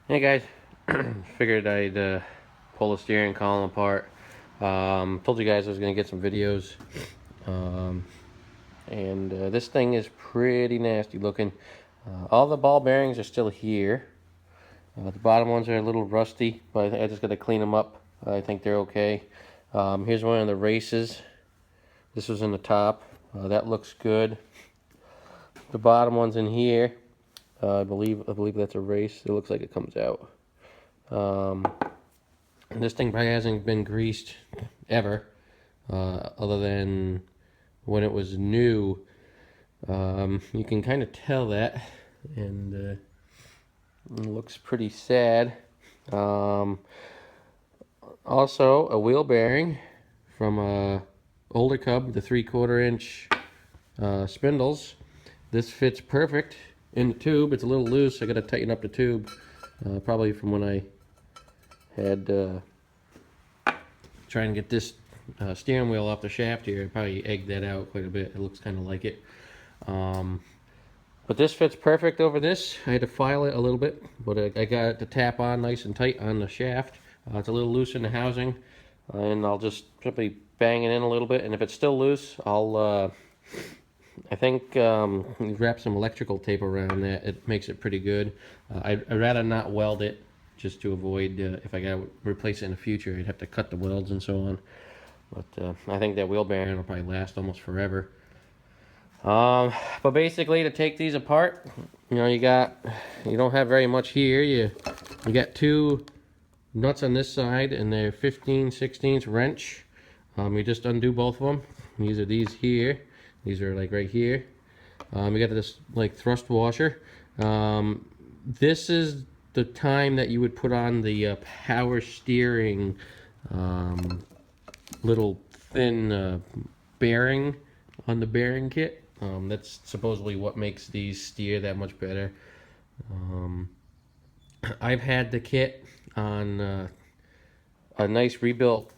Hey guys, figured I'd pull the steering column apart. Told you guys I was going to get some videos. Um, and this thing is pretty nasty looking. All the ball bearings are still here. The bottom ones are a little rusty, but I just got to clean them up. I think they're okay. Here's one of the races. This was in the top. That looks good. The bottom one's in here. I believe that's a race. It looks like it comes out. This thing probably hasn't been greased ever, other than when it was new. You can kind of tell that, and it looks pretty sad. Um, Also, a wheel bearing from a older Cub, the 3/4 inch spindles. This fits perfect in the tube. It's a little loose. I got to tighten up the tube, probably from when I had trying to get this steering wheel off the shaft here. I probably egged that out quite a bit. It looks kind of like it. But this fits perfect over this. I had to file it a little bit, but I got it to tap on nice and tight on the shaft. It's a little loose in the housing, and I'll just simply bang it in a little bit. And if it's still loose, I think wrap some electrical tape around that. It makes it pretty good. I'd rather not weld it, just to avoid if I got to replace it in the future, I'd have to cut the welds and so on. But I think that wheel bearing will probably last almost forever. But basically, to take these apart, you don't have very much here. You got two nuts on this side, and they're 15/16 wrench. You just undo both of them. These are these here. These are like right here. You got this like thrust washer. This is the time that you would put on the power steering little thin bearing on the bearing kit. That's supposedly what makes these steer that much better. I've had the kit on a nice rebuilt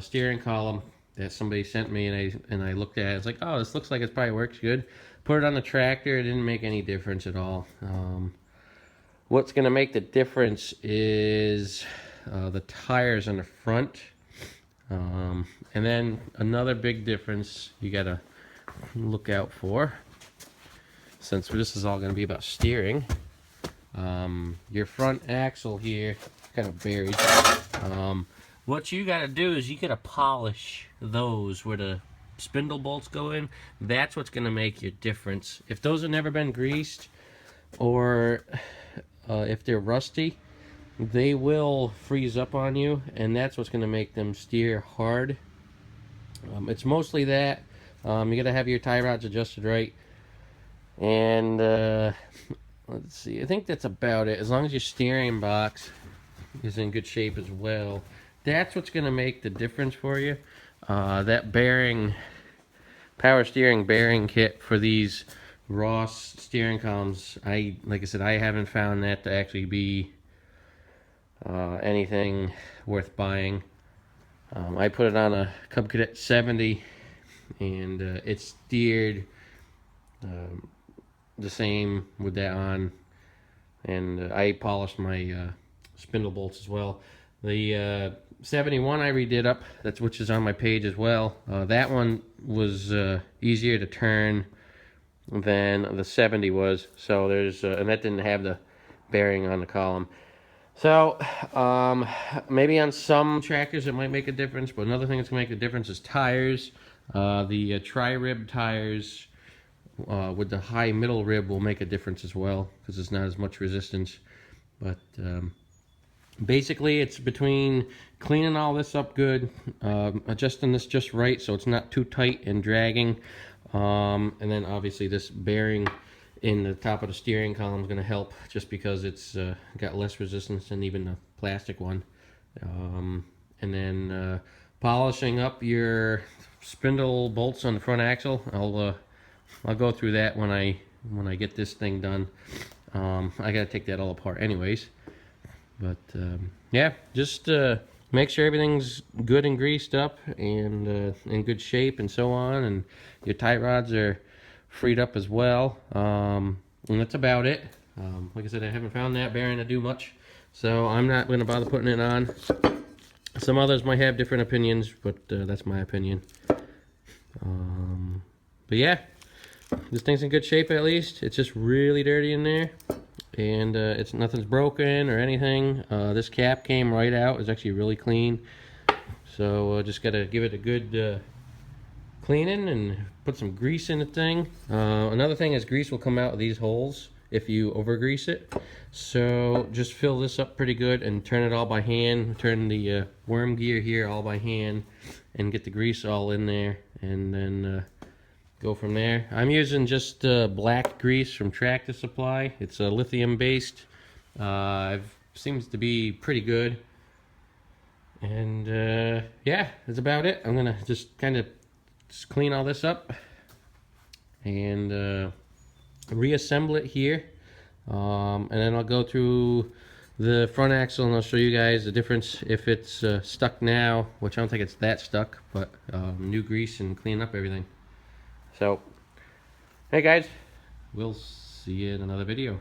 steering column that somebody sent me, and I looked at it. It's like, oh, this looks like it probably works good. Put it on the tractor. It didn't make any difference at all. What's going to make the difference is the tires on the front. And then another big difference you got to look out for, since this is all going to be about steering. Your front axle here kind of buried. What you got to do is you got to polish those where the spindle bolts go in. That's what's going to make your difference. If those have never been greased, or if they're rusty, they will freeze up on you, and that's what's going to make them steer hard. It's mostly that. You got to have your tie rods adjusted right. And let's see, I think that's about it. As long as your steering box is in good shape as well, that's what's going to make the difference for you. That bearing, power steering bearing kit for these Ross steering columns, like I said, I haven't found that to actually be anything worth buying. I put it on a Cub Cadet 70, and it steered the same with that on, and I polished my spindle bolts as well. The 71 I redid up, which is on my page as well. That one was easier to turn than the 70 was. So there's and that didn't have the bearing on the column. So maybe on some tractors it might make a difference, but another thing that's gonna make a difference is tires. The tri-rib tires with the high middle rib will make a difference as well, because there's not as much resistance. But basically, it's between cleaning all this up good, adjusting this just right so it's not too tight and dragging, and then obviously this bearing in the top of the steering column is going to help, just because it's got less resistance than even the plastic one. And then polishing up your spindle bolts on the front axle. I'll go through that when I get this thing done. I gotta take that all apart anyways. But yeah, just make sure everything's good and greased up and in good shape and so on, and your tie rods are freed up as well. And that's about it. Like I said, I haven't found that bearing to do much, So I'm not going to bother putting it on. Some others might have different opinions, but that's my opinion. But yeah, this thing's in good shape at least. It's just really dirty in there, and it's nothing's broken or anything. This cap came right out. It's actually really clean. So just gotta give it a good cleaning and put some grease in the thing. Another thing is grease will come out of these holes if you over grease it. So just fill this up pretty good and turn it all by hand. Turn the worm gear here all by hand and get the grease all in there, and then go from there. I'm using just black grease from Tractor Supply. It's lithium based. Seems to be pretty good. And yeah, that's about it. I'm gonna just kind of clean all this up and reassemble it here, and then I'll go through the front axle and I'll show you guys the difference if it's stuck now, which I don't think it's that stuck, but new grease and clean up everything. So hey guys, we'll see you in another video.